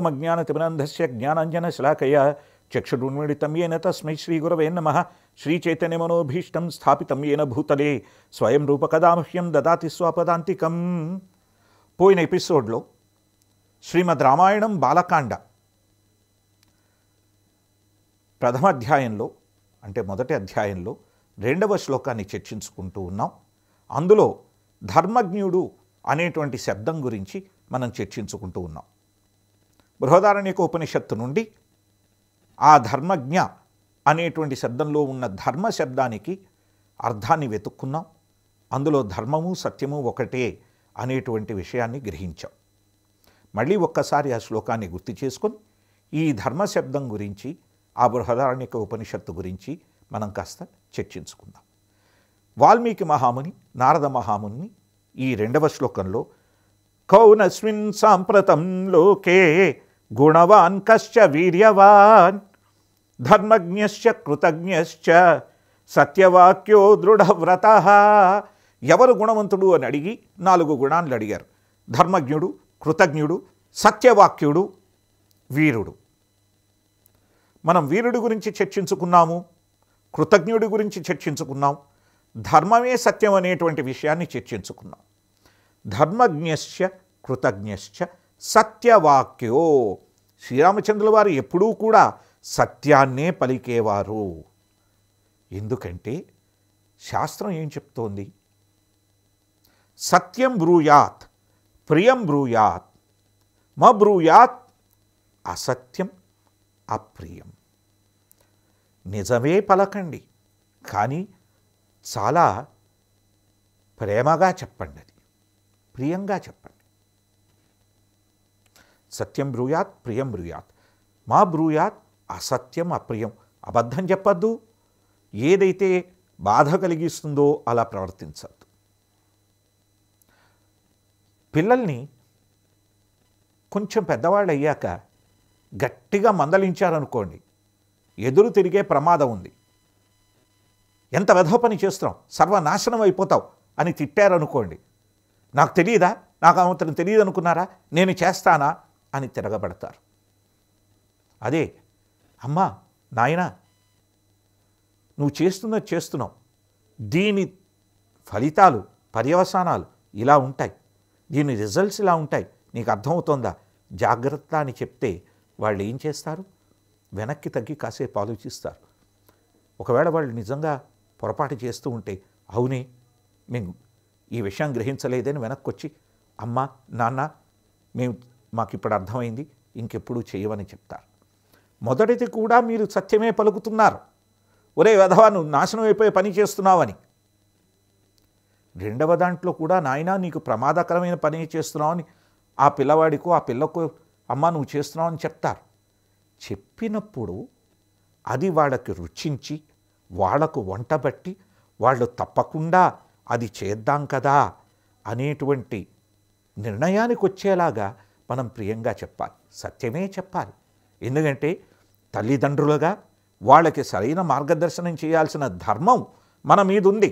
ఓమజ్ఞానతిమిరంధస్య జ్ఞానాంజనశలాకయా చక్షురున్మిళితం येन తస్మై శ్రీగురవే నమః శ్రీచైతన్యమనోభీష్టం స్థాపితం येन భూతలే స్వయం రూపకదామహ్యం దదాతి స్వపదాంతికం. పోయిన ఎపిసోడ్లో శ్రీమద్ రామాయణం బాలకాండ ప్రథమ అధ్యాయంలో అంటే మొదటి అధ్యాయంలో 2వ శ్లోకాన్ని చర్చించుకుంటూ ఉన్నాం. అందులో ధర్మజ్ఞుడు అనేటువంటి శబ్దం గురించి మనం చర్చించుకుంటూ ఉన్నాం. బృహదారణ్యకోపనిషత్తు నుండి ఆ ధర్మజ్ఞ అనేటువంటి శబ్దంలో ఉన్న ధర్మ శబ్దానికి అర్థాన్ని వెతుక్కున్నాం. అందులో ధర్మము సత్యము ఒకటే అనేటువంటి విషయాన్ని గ్రహించాం. మళ్ళీ ఒక్కసారి ఆ శ్లోకాన్ని గుర్తు చేసుకొని ఈ ధర్మ శబ్దం గురించి ఆ బృహదారణ్యక ఉపనిషత్తు గురించి మనం కాస్త చర్చించుకుందాం. వాల్మీకి మహాముని నారద మహాముని ఈ 2వ శ్లోకంలో కౌనస్మిన్ సాంప్రతం లోకే గుణవాన్ కశ్చ వీర్యవాన్ ధర్మజ్ఞశ్చ కృతజ్ఞశ్చ సత్యవాక్యో దృఢవ్రతః. ఎవరు గుణవంతుడు అని అడిగి 4 గుణాలు అడిగారు. ధర్మజ్ఞుడు, కృతజ్ఞుడు, సత్యవాక్యుడు, వీరుడు. మనం వీరుడి గురించి చర్చించుకున్నాము, కృతజ్ఞుడి గురించి చర్చించుకున్నాం, ధర్మమే సత్యం అనేటువంటి విషయాన్ని చర్చించుకున్నాం. ధర్మజ్ఞశ్చ కృతజ్ఞశ్చ సత్యవాక్యో. శ్రీరామచంద్రుల వారు ఎప్పుడూ కూడా సత్యాన్నే పలికేవారు. ఎందుకంటే శాస్త్రం ఏం చెప్తోంది? సత్యం బ్రూయాత్ ప్రియం బ్రూయాత్ మ బ్రూయాత్ అసత్యం అప్రియం. నిజమే పలకండి, కానీ చాలా ప్రేమగా చెప్పండి, అది ప్రియంగా చెప్పండి. సత్యం బ్రూయాత్ ప్రియం బ్రూయాత్ మా బ్రూయాత్ అసత్యం అప్రియం. అబద్ధం చెప్పద్దు, ఏదైతే బాధ కలిగిస్తుందో అలా ప్రవర్తించద్దు. పిల్లల్ని కొంచెం పెద్దవాళ్ళు అయ్యాక గట్టిగా మందలించారనుకోండి, ఎదురు తిరిగే ప్రమాదం ఉంది. ఎంత వెధవ పని చేస్తున్నావు, సర్వనాశనం అయిపోతావు అని తిట్టారనుకోండి, నాకు తెలియదా, నాకు అవంతరం తెలియదు అనుకున్నారా, నేను చేస్తానా అని తిరగబడతారు. అదే అమ్మా నాయనా నువ్వు చేస్తున్నది చేస్తున్నావు, దీని ఫలితాలు పర్యవసానాలు ఇలా ఉంటాయి, దీని రిజల్ట్స్ ఇలా ఉంటాయి, నీకు అర్థమవుతోందా, జాగ్రత్త అని చెప్తే వాళ్ళు ఏం చేస్తారు? వెనక్కి తగ్గి కాసేపు ఆలోచిస్తారు. ఒకవేళ వాళ్ళు నిజంగా పొరపాటు చేస్తూ ఉంటే, అవునే మేము ఈ విషయం గ్రహించలేదని వెనక్కి వచ్చి, అమ్మ నాన్న మాకు ఇప్పుడు అర్థమైంది, ఇంకెప్పుడు చేయవని చెప్తారు. మొదటిది కూడా మీరు సత్యమే పలుకుతున్నారు, ఒరే వెధవా నువ్వు నాశనం అయిపోయే పని చేస్తున్నావని. 2వ దాంట్లో కూడా నాయనా నీకు ప్రమాదకరమైన పని చేస్తున్నావని ఆ పిల్లవాడికో ఆ పిల్లకు అమ్మ నువ్వు చేస్తున్నావు అని చెప్తారు. చెప్పినప్పుడు అది వాళ్ళకి రుచించి వాళ్లకు వంటబట్టి వాళ్ళు తప్పకుండా అది చేద్దాం కదా అనేటువంటి నిర్ణయానికి వచ్చేలాగా మనం ప్రియంగా చెప్పాలి, సత్యమే చెప్పాలి. ఎందుకంటే తల్లిదండ్రులుగా వాళ్ళకి సరైన మార్గదర్శనం చేయాల్సిన ధర్మం మన మీద ఉంది.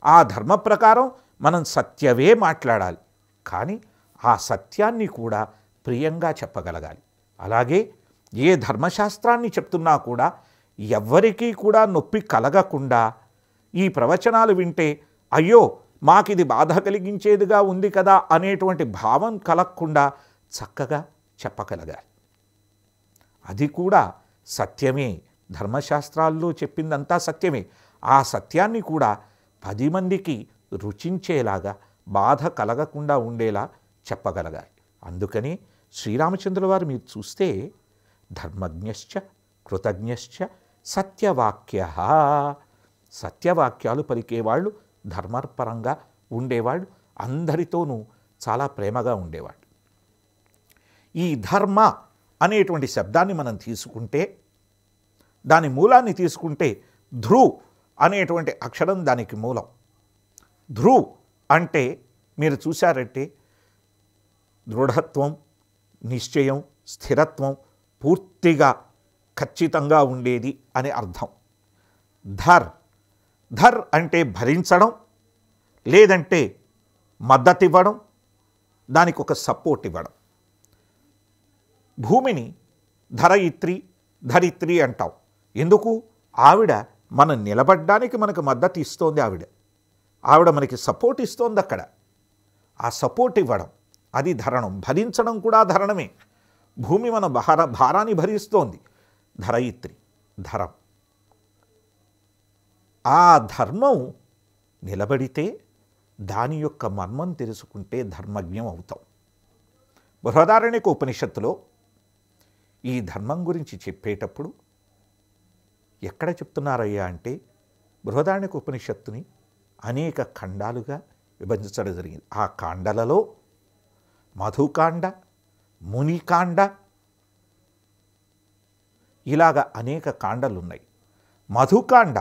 ఆ ధర్మ ప్రకారం మనం సత్యమే మాట్లాడాలి, కానీ ఆ సత్యాన్ని కూడా ప్రియంగా చెప్పగలగాలి. అలాగే ఏ ధర్మశాస్త్రాన్ని చెప్తున్నా కూడా ఎవ్వరికీ కూడా నొప్పి కలగకుండా, ఈ ప్రవచనాలు వింటే అయ్యో మాకిది బాధ కలిగించేదిగా ఉంది కదా అనేటువంటి భావం కలగకుండా చక్కగా చెప్పగలగాలి. అది కూడా సత్యమే, ధర్మశాస్త్రాల్లో చెప్పిందంతా సత్యమే. ఆ సత్యాన్ని కూడా 10 మందికి రుచించేలాగా, బాధ కలగకుండా ఉండేలా చెప్పగలగాలి. అందుకని శ్రీరామచంద్రుల వారు మీరు చూస్తే ధర్మజ్ఞశ్చ కృతజ్ఞశ్చ సత్యవాక్య. సత్యవాక్యాలు పలికేవాళ్ళు, ధర్మపరంగా ఉండేవాళ్ళు, అందరితోనూ చాలా ప్రేమగా ఉండేవాళ్ళు. ఈ ధర్మ అనేటువంటి శబ్దాన్ని మనం తీసుకుంటే, దాని మూలాన్ని తీసుకుంటే ధృ అనేటువంటి అక్షరం దానికి మూలం. ధృ అంటే మీరు చూశారంటే దృఢత్వం, నిశ్చయం, స్థిరత్వం, పూర్తిగా ఖచ్చితంగా ఉండేది అని అర్థం. ధర్ అంటే భరించడం, లేదంటే మద్దతు ఇవ్వడం, దానికి ఒక సపోర్ట్ ఇవ్వడం. భూమిని ధరయిత్రి ధరిత్రి అంటాం. ఎందుకు? ఆవిడ మనం నిలబడ్డానికి మనకు మద్దతు ఇస్తోంది. ఆవిడ మనకి సపోర్ట్ ఇస్తోంది. అక్కడ ఆ సపోర్ట్ ఇవ్వడం అది ధరణం. భరించడం కూడా ధరణమే. భూమి మన భారాన్ని భరిస్తోంది. ధరయిత్రి ధరం. ఆ ధర్మం నిలబడితే దాని యొక్క మర్మం తెలుసుకుంటే ధర్మజ్ఞం అవుతాం. బృహదారణ్యక ఉపనిషత్తులో ఈ ధర్మం గురించి చెప్పేటప్పుడు ఎక్కడ చెప్తున్నారయ్యా అంటే, బృహదారణ్యక ఉపనిషత్తుని అనేక ఖండాలుగా విభజించడం జరిగింది. ఆ కాండలలో మధుకాండ, మునికాండ, ఇలాగ అనేక కాండలు ఉన్నాయి. మధుకాండ,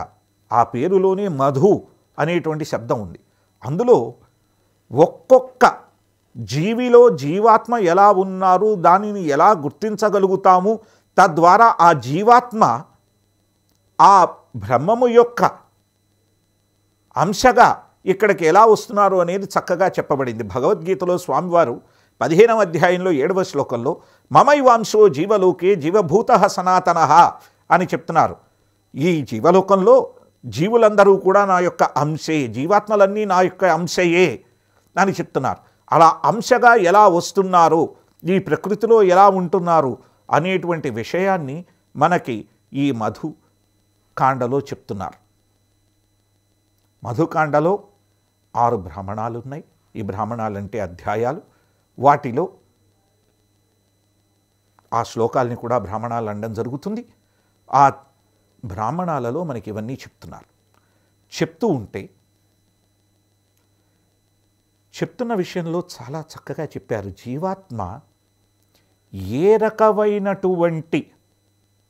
ఆ పేరులోనే మధు అనేటువంటి శబ్దం ఉంది. అందులో ఒక్కొక్క జీవిలో జీవాత్మ ఎలా ఉన్నారు, దానిని ఎలా గుర్తించగలుగుతాము, తద్వారా ఆ జీవాత్మ ఆ బ్రహ్మము యొక్క అంశగా ఇక్కడికి ఎలా వస్తున్నారు అనేది చక్కగా చెప్పబడింది. భగవద్గీతలో స్వామివారు 15వ అధ్యాయంలో 7వ శ్లోకంలో మమైవాంశో జీవలోకే జీవభూత సనాతన అని చెప్తున్నారు. ఈ జీవలోకంలో జీవులందరూ కూడా నా యొక్క అంశే, జీవాత్మలన్నీ నా యొక్క అంశయే అని చెప్తున్నారు. అలా అంశగా ఎలా వస్తున్నారు, ఈ ప్రకృతిలో ఎలా ఉంటున్నారు అనేటువంటి విషయాన్ని మనకి ఈ మధుకాండలో చెప్తున్నారు. మధుకాండలో 6 బ్రాహ్మణాలు ఉన్నాయి. ఈ బ్రాహ్మణాలంటే అధ్యాయాలు. వాటిలో ఆ శ్లోకాలని కూడా బ్రాహ్మణాలు అనడం జరుగుతుంది. ఆ బ్రాహ్మణాలలో మనకి ఇవన్నీ చెప్తున్నారు. చెప్తూ ఉంటే చెప్తున్న విషయంలో చాలా చక్కగా చెప్పారు. జీవాత్మ ఏ రకమైనటువంటి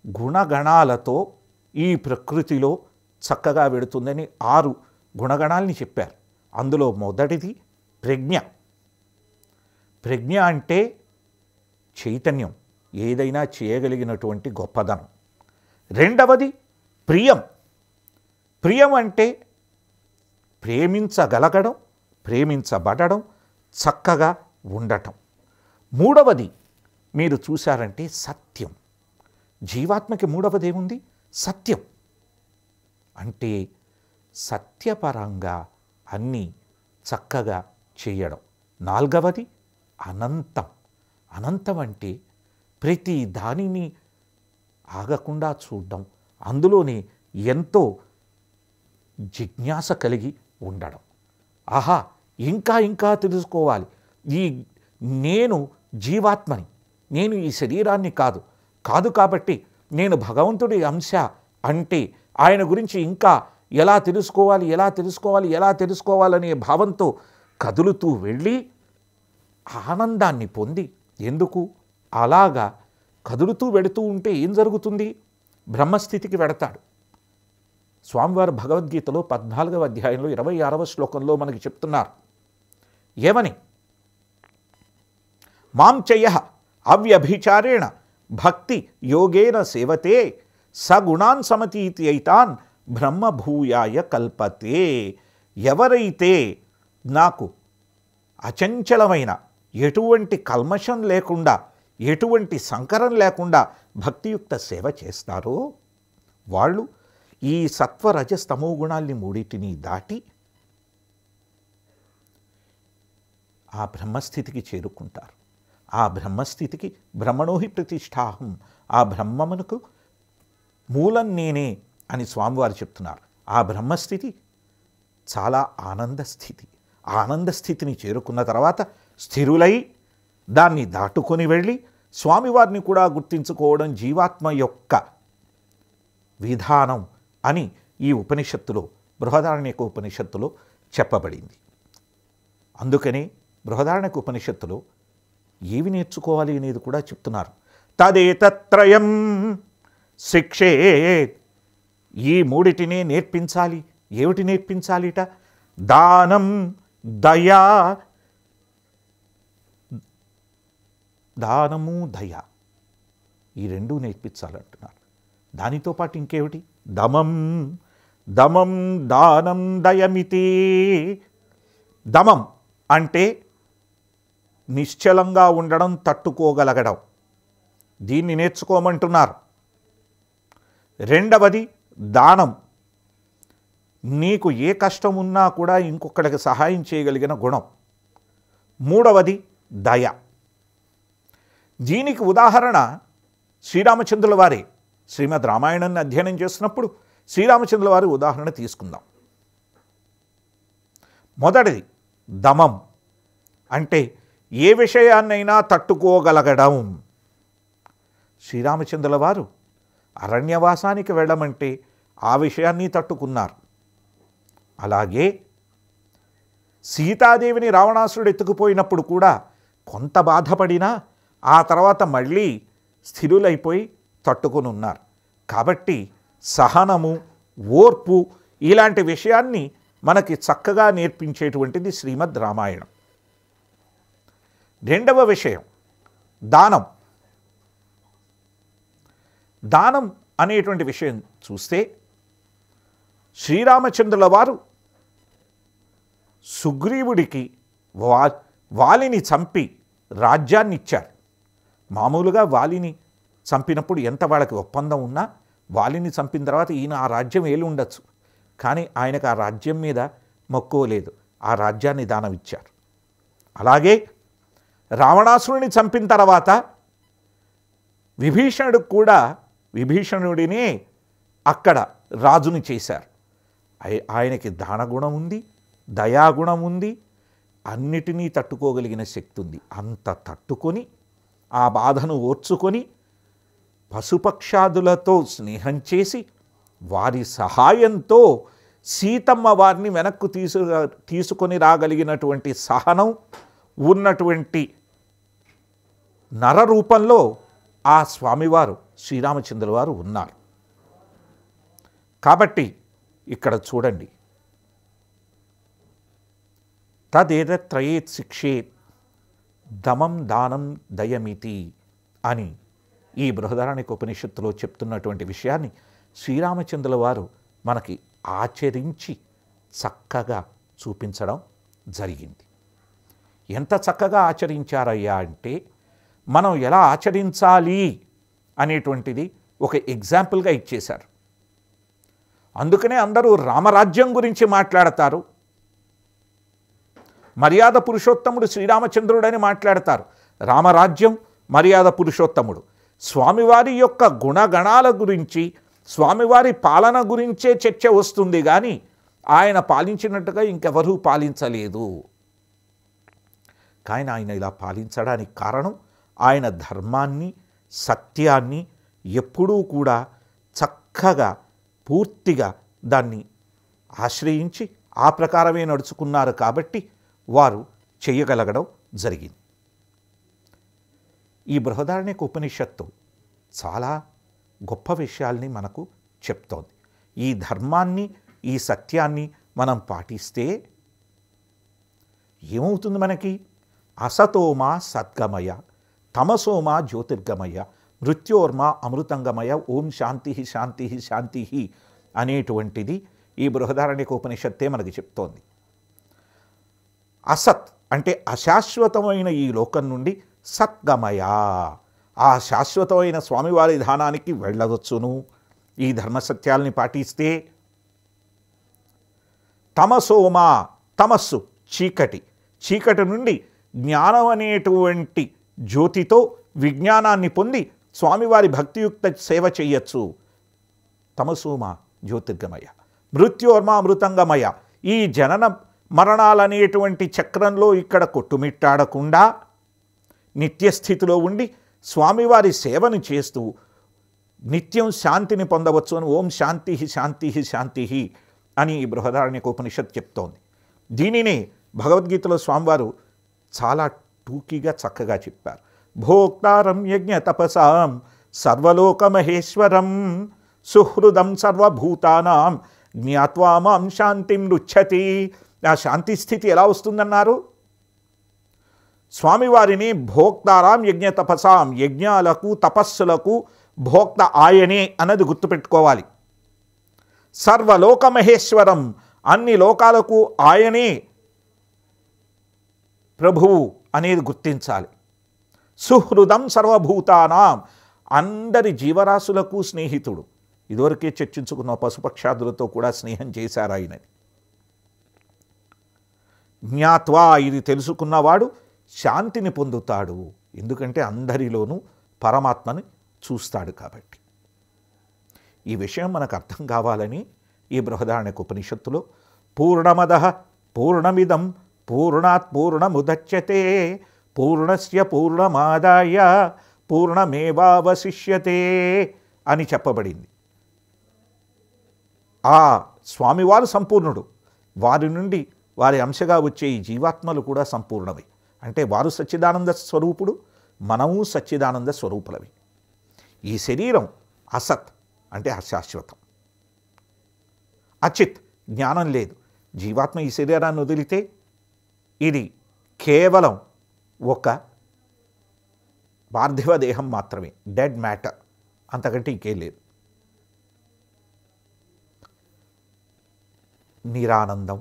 గుణగణాలతో ఈ ప్రకృతిలో చక్కగా వెడుతుందని 6 గుణగణాలని చెప్పారు. అందులో మొదటిది ప్రజ్ఞ. ప్రజ్ఞ అంటే చైతన్యం, ఏదైనా చేయగలిగినటువంటి గొప్పదనం. రెండవది ప్రియం. ప్రియం అంటే ప్రేమించగలగడం, ప్రేమించబడడం, చక్కగా ఉండటం. మూడవది మీరు చూశారంటే సత్యం. జీవాత్మకి మూడవది ఏముంది? సత్యం. అంటే సత్యపరంగా అన్నీ చక్కగా చేయడం. నాలుగవది అనంతం. అనంతం అంటే ప్రతి దానిని ఆగకుండా చూడడం, అందులోనే ఎంతో జిజ్ఞాస కలిగి ఉండడం. ఆహా, ఇంకా ఇంకా తెలుసుకోవాలి. నేను జీవాత్మని, నేను ఈ శరీరాన్ని కాదు కాబట్టి నేను భగవంతుడి అంశ అంటే ఆయన గురించి ఇంకా ఎలా తెలుసుకోవాలనే భావంతో కదులుతూ వెళ్ళి ఆనందాన్ని పొంది, ఎందుకు అలాగా కదులుతూ వెడుతూ ఉంటే ఏం జరుగుతుంది? బ్రహ్మస్థితికి వెడతాడు. స్వామివారు భగవద్గీతలో 14వ అధ్యాయంలో 26వ శ్లోకంలో మనకి చెప్తున్నారు. ఏమని? మాం చయః అవ్యభిచారేణ భక్తి యోగేన సేవతే సగుణాన్ సమతీత్యైతాన్ బ్రహ్మభూయాయ కల్పతే. ఎవరైతే నాకు అచంచలమైన, ఎటువంటి కల్మషం లేకుండా, ఎటువంటి సంకరం లేకుండా భక్తియుక్త సేవ చేస్తారో వాళ్ళు ఈ సత్వరజస్తమో గుణాల్ని మూడింటిని దాటి ఆ బ్రహ్మస్థితికి చేరుకుంటారు. ఆ బ్రహ్మస్థితికి బ్రహ్మణోహి ప్రతిష్టాహం, ఆ బ్రహ్మమునకు మూలం నేనే అని స్వామివారు చెప్తున్నారు. ఆ బ్రహ్మస్థితి చాలా ఆనందస్థితి. ఆనందస్థితిని చేరుకున్న తర్వాత స్థిరులై దాన్ని దాటుకొని వెళ్ళి స్వామివారిని కూడా గుర్తించుకోవడం జీవాత్మ యొక్క విధానం అని ఈ ఉపనిషత్తులో, బృహదారణ్యక ఉపనిషత్తులో చెప్పబడింది. అందుకనే బృహదారణ్యక ఉపనిషత్తులో ఏవి నేర్చుకోవాలి అనేది కూడా చెప్తున్నారు. తదేతత్రయం శిక్షేత్. ఈ మూడిటినే నేర్పించాలి. ఏమిటి నేర్పించాలిట? దానం, దయా. దానము, దయ, ఈ రెండూ నేర్పించాలంటున్నారు. దానితో పాటు ఇంకేమిటి? దమం. దమం దానం దయమితి. దమం అంటే నిశ్చలంగా ఉండడం, తట్టుకోగలగడం. దీన్ని నేర్చుకోమంటున్నారు. రెండవది దానం. నీకు ఏ కష్టం ఉన్నా కూడా ఇంకొకరికి సహాయం చేయగలిగిన గుణం. మూడవది దయ. దీనికి ఉదాహరణ శ్రీరామచంద్రుల వారే. శ్రీమద్ రామాయణాన్ని అధ్యయనం చేస్తున్నప్పుడు శ్రీరామచంద్రుల వారి ఉదాహరణ తీసుకుందాం. మొదటిది దమం, అంటే ఏ విషయాన్నైనా తట్టుకోగలగడం. శ్రీరామచంద్రుల వారు అరణ్యవాసానికి వెళ్ళమంటే ఆ విషయాన్ని తట్టుకున్నారు. అలాగే సీతాదేవిని రావణాసురుడు ఎత్తుకుపోయినప్పుడు కూడా కొంత బాధపడినా ఆ తర్వాత మళ్ళీ స్థిరులైపోయి తట్టుకొని ఉన్నారు. కాబట్టి సహనము, ఓర్పు ఇలాంటి విషయాన్ని మనకి చక్కగా నేర్పించేటువంటిది శ్రీమద్ రామాయణం. రెండవ విషయం దానం. దానం అనేటువంటి విషయం చూస్తే శ్రీరామచంద్రుల వారు సుగ్రీవుడికి వాలిని చంపి రాజ్యాన్ని ఇచ్చారు. మామూలుగా వాలిని చంపినప్పుడు ఎంత వాళ్ళకి ఒప్పందం ఉన్నా వాలిని చంపిన తర్వాత ఈయన ఆ రాజ్యం ఏలు ఉండొచ్చు, కానీ ఆయనకు ఆ రాజ్యం మీద మక్కువ లేదు. ఆ రాజ్యాన్ని దానం ఇచ్చారు. అలాగే రావణాసురుని చంపిన తర్వాత విభీషణుడికి కూడా విభీషణుడినే అక్కడ రాజుని చేశారు. ఆయనకి దానగుణం ఉంది, దయాగుణం ఉంది, అన్నిటినీ తట్టుకోగలిగిన శక్తి ఉంది. అంత తట్టుకొని ఆ బాధను ఓర్చుకొని పశుపక్షాదులతో స్నేహం చేసి వారి సహాయంతో సీతమ్మ వారిని వెనక్కు తీసుకొని రాగలిగినటువంటి సహనం ఉన్నటువంటి నర రూపంలో ఆ స్వామివారు శ్రీరామచంద్రుల వారు ఉన్నారు. కాబట్టి ఇక్కడ చూడండి, తదేతత్రయేత్ శిక్షేత్ దమం దానం దయమితి అని ఈ బృహదారణ్యక ఉపనిషత్తులో చెప్తున్నటువంటి విషయాన్ని శ్రీరామచంద్రుల వారు మనకి ఆచరించి చక్కగా చూపించడం జరిగింది. ఎంత చక్కగా ఆచరించారయ్యా అంటే మనం ఎలా ఆచరించాలి అనేటువంటిది ఒక ఎగ్జాంపుల్గా ఇచ్చేశారు. అందుకనే అందరూ రామరాజ్యం గురించి మాట్లాడతారు, మర్యాద పురుషోత్తముడు శ్రీరామచంద్రుడని మాట్లాడతారు. రామరాజ్యం, మర్యాద పురుషోత్తముడు. స్వామివారి యొక్క గుణగణాల గురించి, స్వామివారి పాలన గురించే చర్చ వస్తుంది, కానీ ఆయన పాలించినట్టుగా ఇంకెవరూ పాలించలేదు. కానీ ఆయన ఇలా పాలించడానికి కారణం ఆయన ధర్మాన్ని, సత్యాన్ని ఎప్పుడూ కూడా చక్కగా పూర్తిగా దాన్ని ఆశ్రయించి ఆ ప్రకారమే నడుచుకున్నారు. కాబట్టి వారు చేయగలగడం జరిగింది. ఈ బృహదారణ్యక ఉపనిషత్తు చాలా గొప్ప విషయాల్ని మనకు చెప్తోంది. ఈ ధర్మాన్ని, ఈ సత్యాన్ని మనం పాటిస్తే ఏమవుతుంది? మనకి అసతోమా సద్గమయ, తమసోమా జ్యోతిర్గమయ, మృత్యోర్మా అమృతంగమయ, ఓం శాంతి శాంతి శాంతి అనేటువంటిది ఈ బృహదారణ్యక ఉపనిషత్తే మనకి చెప్తోంది. అసత్ అంటే అశాశ్వతమైన ఈ లోకం నుండి సద్గమయ, ఆ శాశ్వతమైన స్వామివారి ధానానికి వెళ్ళవచ్చును ఈ ధర్మసత్యాల్ని పాటిస్తే. తమసోమా, తమస్సు చీకటి, చీకటి నుండి జ్ఞానం అనేటువంటి జ్యోతితో విజ్ఞానాన్ని పొంది స్వామివారి భక్తియుక్త సేవ చెయ్యొచ్చు. తమసోమా జ్యోతిర్గమయ, మృత్యోర్మా అమృతంగమయ, ఈ జనన మరణాలనేటువంటి చక్రంలో ఇక్కడ కొట్టుమిట్టాడకుండా నిత్యస్థితిలో ఉండి స్వామివారి సేవను చేస్తూ నిత్యం శాంతిని పొందవచ్చు అని ఓం శాంతి శాంతి శాంతి అని ఈ బృహదారణ్యక ఉపనిషత్ చెప్తోంది. దీనినే భగవద్గీతలో స్వామివారు చాలా టూకీగా చక్కగా చెప్పారు. భోక్తారం యజ్ఞ తపసాం సర్వలోకమహేశ్వరం సుహృదం సర్వభూతానాం జ్ఞాత్వా మాం శాంతిం రుచ్ఛతి. ఆ శాంతి స్థితి ఎలా వస్తుందన్నారు? స్వామివారిని భోక్తారాం యజ్ఞ తపసాం, యజ్ఞాలకు తపస్సులకు భోక్త ఆయనే అన్నది గుర్తుపెట్టుకోవాలి. సర్వలోకమహేశ్వరం, అన్ని లోకాలకు ఆయనే ప్రభువు అనేది గుర్తించాలి. సుహృదం సర్వభూతానాం, అందరి జీవరాశులకు స్నేహితుడు. ఇదివరకే చర్చించుకున్న పశుపక్షాదులతో కూడా స్నేహం చేశారు ఆయనని. జ్ఞాత్వా, ఇది తెలుసుకున్నవాడు శాంతిని పొందుతాడు. ఎందుకంటే అందరిలోనూ పరమాత్మని చూస్తాడు కాబట్టి. ఈ విషయం మనకు అర్థం కావాలని ఈ బృహదారణ్యక ఉపనిషత్తులో పూర్ణమదః పూర్ణమిదం పూర్ణాత్ పూర్ణముదచ్యతే పూర్ణస్య పూర్ణమాదాయ పూర్ణమేవావశిష్యతే అని చెప్పబడింది. ఆ స్వామివారు సంపూర్ణుడు. వారి నుండి వారి అంశగా వచ్చే ఈ జీవాత్మలు కూడా సంపూర్ణమే. అంటే వారు సచ్చిదానంద స్వరూపుడు, మనము సచ్చిదానంద స్వరూపులవి. ఈ శరీరం అసత్ అంటే అశాశ్వతం. అచిత్ జ్ఞానం లేదు. జీవాత్మ ఈ శరీరాన్ని వదిలితే ఇది కేవలం ఒక పార్థివ దేహం మాత్రమే, డెడ్ మ్యాటర్, అంతకంటే ఇంకేం లేదు. నిరానందం.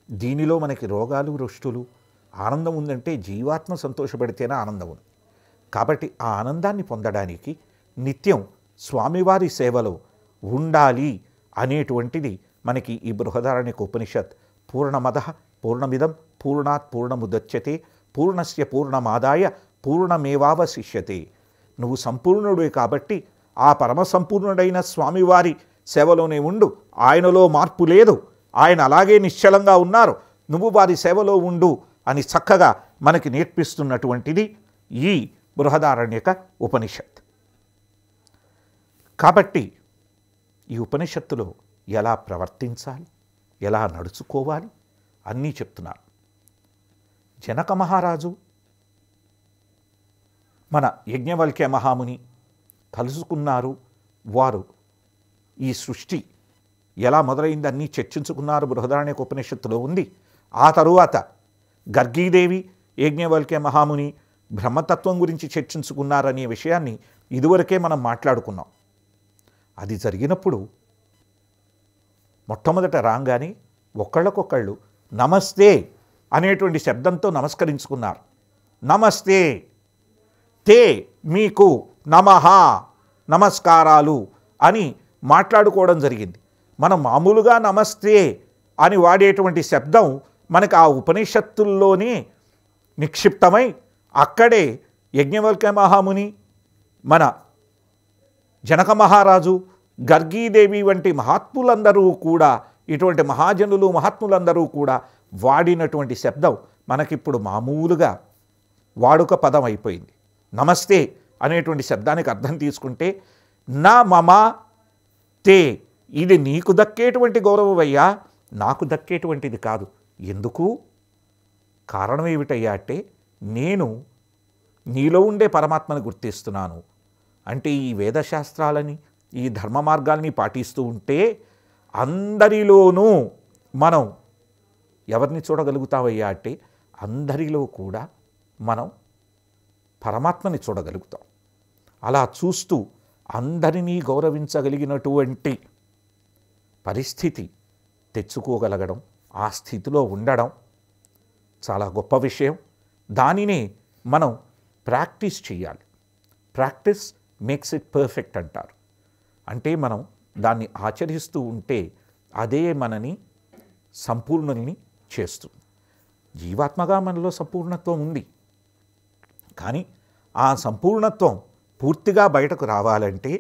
దీనిలో మనకి రోగాలు రుష్టులు. ఆనందం ఉందంటే జీవాత్మ సంతోషపడితేనే ఆనందం ఉంది. కాబట్టి ఆ ఆనందాన్ని పొందడానికి నిత్యం స్వామివారి సేవలో ఉండాలి అనేటువంటిది మనకి ఈ బృహదారణ్యక ఉపనిషత్ పూర్ణమదః పూర్ణమిదం పూర్ణాత్ పూర్ణముదచ్యతే పూర్ణస్య పూర్ణమాదాయ పూర్ణమేవావశిష్యతే. నువ్వు సంపూర్ణుడే కాబట్టి ఆ పరమ సంపూర్ణుడైన స్వామివారి సేవలోనే ఉండు. ఆయనలో మార్పు లేదు. ఆయన అలాగే నిశ్చలంగా ఉన్నారు. నువ్వు వారి సేవలో ఉండు అని చక్కగా మనకి నేర్పిస్తున్నటువంటిది ఈ బృహదారణ్యక ఉపనిషత్. కాబట్టి ఈ ఉపనిషత్తులో ఎలా ప్రవర్తించాలి, ఎలా నడుచుకోవాలి అన్నీ చెప్తున్నారు. జనక మహారాజు మన యజ్ఞవల్క్య మహాముని కలుసుకున్నారు. వారు ఈ సృష్టి ఎలా మొదలైంది అన్నీ చర్చించుకున్నారు. బృహదారణ్యక ఉపనిషత్తులో ఉంది. ఆ తరువాత గర్గీదేవి యజ్ఞవల్క్య మహాముని బ్రహ్మతత్వం గురించి చర్చించుకున్నారనే విషయాన్ని ఇదివరకే మనం మాట్లాడుకున్నాం. అది జరిగినప్పుడు మొట్టమొదట రాగానే ఒకళ్ళకొకళ్ళు నమస్తే అనేటువంటి శబ్దంతో నమస్కరించుకున్నారు. నమస్తే, తే మీకు నమః, నమస్కారాలు అని మాట్లాడుకోవడం జరిగింది. మనం మామూలుగా నమస్తే అని వాడేటువంటి శబ్దం మనకు ఆ ఉపనిషత్తుల్లోనే నిక్షిప్తమై అక్కడే యజ్ఞవల్క్య మహాముని, మన జనక మహారాజు, గర్గీదేవి వంటి మహాత్ములందరూ కూడా, ఇటువంటి మహాజనులు మహాత్ములందరూ కూడా వాడినటువంటి శబ్దం మనకిప్పుడు మామూలుగా వాడుక పదం అయిపోయింది. నమస్తే అనేటువంటి శబ్దానికి అర్థం తీసుకుంటే నా మమ తే, ఇది నీకు దక్కేటువంటి గౌరవమయ్యా, నాకు దక్కేటువంటిది కాదు. ఎందుకు? కారణం ఏమిటయ్యా అంటే నేను నీలో ఉండే పరమాత్మను గుర్తిస్తున్నాను. అంటే ఈ వేదశాస్త్రాలని ఈ ధర్మ మార్గాల్ని పాటిస్తూ ఉంటే అందరిలోనూ మనం ఎవరిని చూడగలుగుతావయ్యా అంటే అందరిలో కూడా మనం పరమాత్మని చూడగలుగుతాం. అలా చూస్తూ అందరినీ గౌరవించగలిగినటువంటి పరిస్థితి తెచ్చుకోగలగడం, ఆ స్థితిలో ఉండడం చాలా గొప్ప విషయం. దానినే మనం ప్రాక్టీస్ చేయాలి. ప్రాక్టీస్ మేక్స్ ఇట్ పర్ఫెక్ట్ అంటారు. అంటే మనం దాన్ని ఆచరిస్తూ ఉంటే అదే మనని సంపూర్ణుల్ని చేస్తుంది. జీవాత్మగా మనలో సంపూర్ణత్వం ఉంది. కానీ ఆ సంపూర్ణత్వం పూర్తిగా బయటకు రావాలంటే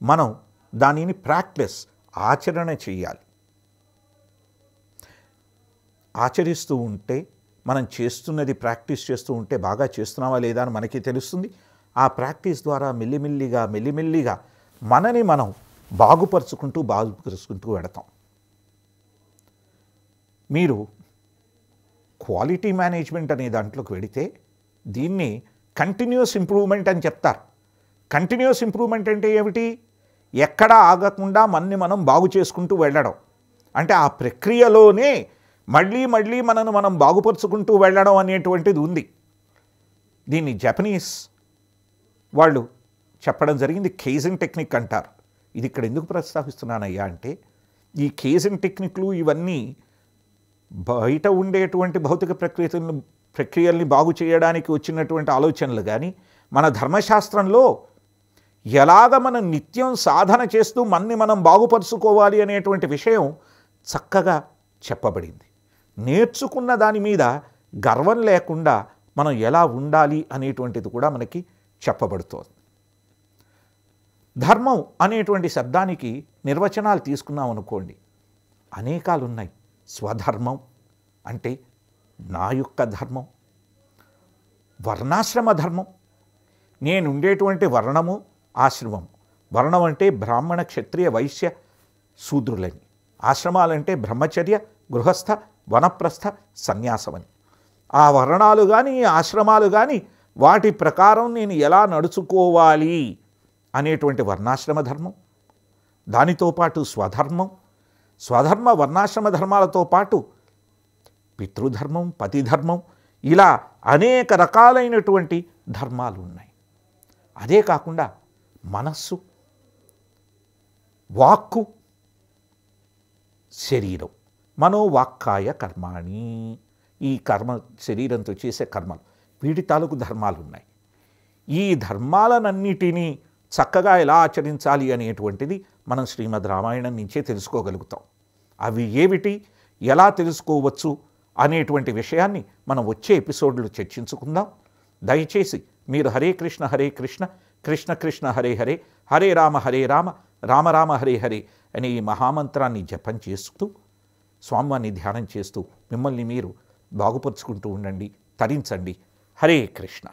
మనం దానిని ప్రాక్టీస్, ఆచరణ చేయాలి. ఆచరిస్తూ ఉంటే మనం చేస్తున్నది ప్రాక్టీస్ చేస్తూ ఉంటే బాగా చేస్తున్నావా లేదా అని మనకి తెలుస్తుంది. ఆ ప్రాక్టీస్ ద్వారా మెల్లిమెల్లిగా మనని మనం బాగుపరుచుకుంటూ వెడతాం. మీరు క్వాలిటీ మేనేజ్మెంట్ అనే దాంట్లోకి వెడితే దీన్ని కంటిన్యూస్ ఇంప్రూవ్మెంట్ అని చెప్తారు. కంటిన్యూస్ ఇంప్రూవ్మెంట్ అంటే ఏమిటి? ఎక్కడా ఆగకుండా మనని మనం బాగు చేసుకుంటూ వెళ్ళడం. అంటే ఆ ప్రక్రియలోనే మళ్ళీ మనను మనం బాగుపరుచుకుంటూ వెళ్ళడం అనేటువంటిది ఉంది. దీన్ని జపనీస్ వాళ్ళు చెప్పడం జరిగింది. కేజింగ్ టెక్నిక్ అంటారు. ఇది ఇక్కడ ఎందుకు ప్రస్తావిస్తున్నానయ్యా అంటే ఈ కేజింగ్ టెక్నిక్లు ఇవన్నీ బయట ఉండేటువంటి భౌతిక ప్రక్రియల్ని బాగు చేయడానికి వచ్చినటువంటి ఆలోచనలు. కానీ మన ధర్మశాస్త్రంలో ఎలాగ మనం నిత్యం సాధన చేస్తూ మనని మనం బాగుపరుచుకోవాలి అనేటువంటి విషయం చక్కగా చెప్పబడింది. నేర్చుకున్న దాని మీద గర్వం లేకుండా మనం ఎలా ఉండాలి అనేటువంటిది కూడా మనకి చెప్పబడుతోంది. ధర్మం అనేటువంటి శబ్దానికి నిర్వచనాలు తీసుకున్నాం అనుకోండి, అనేకాలు ఉన్నాయి. స్వధర్మం అంటే నా యొక్క ధర్మం, వర్ణాశ్రమ ధర్మం, నేనుండేటువంటి వర్ణము ఆశ్రమం. వర్ణం అంటే బ్రాహ్మణ క్షత్రియ వైశ్య శూద్రులని, ఆశ్రమాలంటే బ్రహ్మచర్య గృహస్థ వనప్రస్థ సన్యాసమని. ఆ వర్ణాలు కానీ ఆశ్రమాలు కానీ వాటి ప్రకారం నేను ఎలా నడుచుకోవాలి అనేటువంటి వర్ణాశ్రమ ధర్మం, దానితో పాటు స్వధర్మం, స్వధర్మ వర్ణాశ్రమ ధర్మాలతో పాటు పితృధర్మం పతిధర్మం, ఇలా అనేక రకాలైనటువంటి ధర్మాలు ఉన్నాయి. అదే కాకుండా మనస్సు, వాక్కు, శరీరం, మనోవాక్కాయ కర్మాణి, ఈ కర్మ శరీరంతో చేసే కర్మలు, వీటి తాలూకు ధర్మాలు ఉన్నాయి. ఈ ధర్మాలనన్నిటినీ చక్కగా ఎలా ఆచరించాలి అనేటువంటిది మనం శ్రీమద్ రామాయణం నుంచే తెలుసుకోగలుగుతాం. అవి ఏమిటి, ఎలా తెలుసుకోవచ్చు అనేటువంటి విషయాన్ని మనం వచ్చే ఎపిసోడ్లో చర్చించుకుందాం. దయచేసి మీరు హరే కృష్ణ కృష్ణ కృష్ణ హరే హరే, హరే రామ రామ రామ హరే హరే అనే ఈ మహామంత్రాన్ని జపం చేస్తూ స్వామివారిని ధ్యానం చేస్తూ మిమ్మల్ని మీరు బాగుపరుచుకుంటూ ఉండండి, తరించండి. హరే కృష్ణ.